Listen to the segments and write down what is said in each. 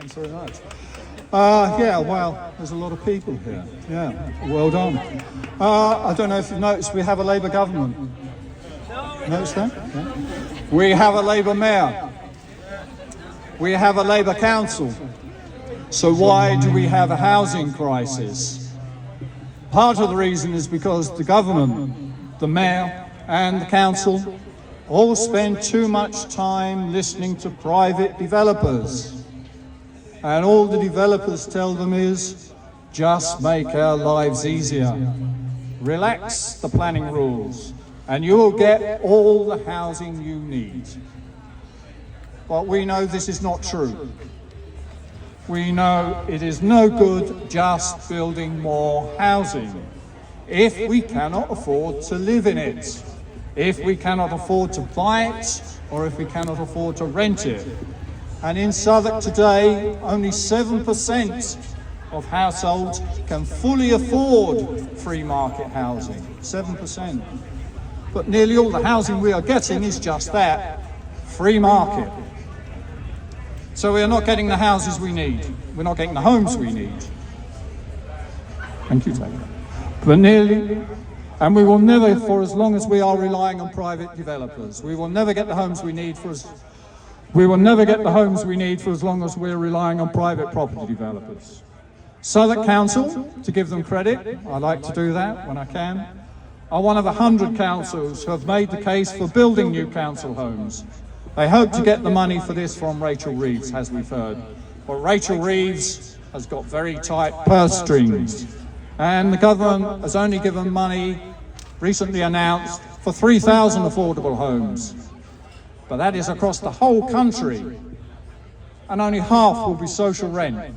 Thanks very much. Yeah, well, there's a lot of people here. Yeah, well done. I don't know if you've noticed, we have a Labour government. Notice that? Yeah. We have a Labour mayor. We have a Labour council. So why do we have a housing crisis? Part of the reason is because the government, the mayor and the council all spend too much time listening to private developers. And all the developers tell them is, just make our lives easier. Relax the planning rules and you will get all the housing you need. But we know this is not true. We know it is no good just building more housing if we cannot afford to live in it, if we cannot afford to buy it, or if we cannot afford to rent it. And in Southwark today, only 7% of households can fully afford free market housing, 7%. But nearly all the housing we are getting is just that, free market. So we are not getting the houses we need. We're not getting the homes we need. Thank you, Taylor. But and we will never, for as long as we are relying on private developers, we will never get the homes we need for as long as we're relying on private property developers. Southwark Council, to give them credit, I like to do that when I can, are one of 100 councils who have made the case for building new council homes. They hope to get the money for this from Rachel Reeves, as we've heard. But Rachel Reeves has got very tight purse strings. And the government has only given money, recently announced, for 3,000 affordable homes. But that is across the whole country. And only half will be social rent.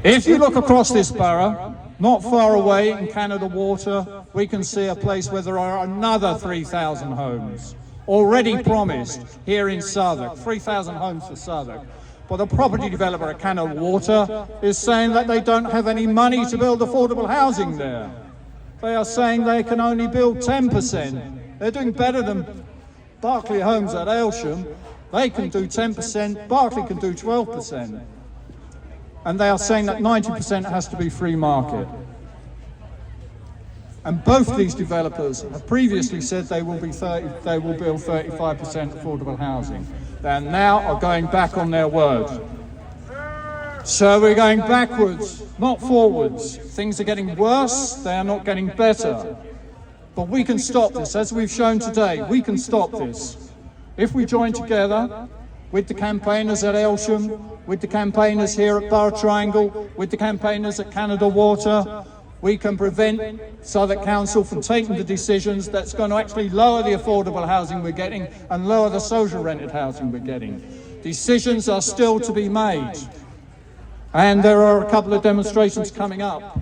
If you look across this borough, not far away in Canada Water, we can see a place where there are another 3,000 homes already promised here in Southwark, 3,000 homes for Southwark. But the property developer at Canada Water is saying that they don't have any money to build affordable housing there. They are saying they can only build 10%. They're doing better than Berkeley Homes at Aylsham. They can do 10%, Berkeley can do 12%. And they are saying that 90% has to be free market. And both these developers have previously said they will build 35% affordable housing. They now are going back on their word. So we're going backwards, not forwards. Things are getting worse, they are not getting better. But we can stop this, as we've shown today, we can stop this. If we join together with the campaigners at Aylsham, with the campaigners here at Borough Triangle, with the campaigners at Canada Water, we can prevent Southwark Council from taking the decisions that's going to actually lower the affordable housing we're getting and lower the social rented housing we're getting. Decisions are still to be made. And there are a couple of demonstrations coming up.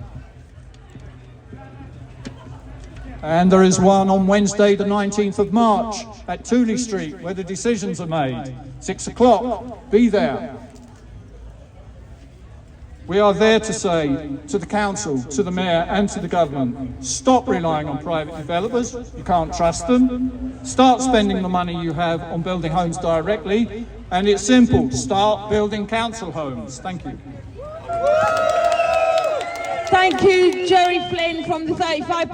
And there is one on Wednesday, the 19th of March at Tooley Street, where the decisions are made. 6 o'clock, be there. We are there to say to the council, to the mayor and to the government, stop relying on private developers, you can't trust them. Start spending the money you have on building homes directly, and it's simple, start building council homes. Thank you. Thank you, Jerry Flynn from the 35%.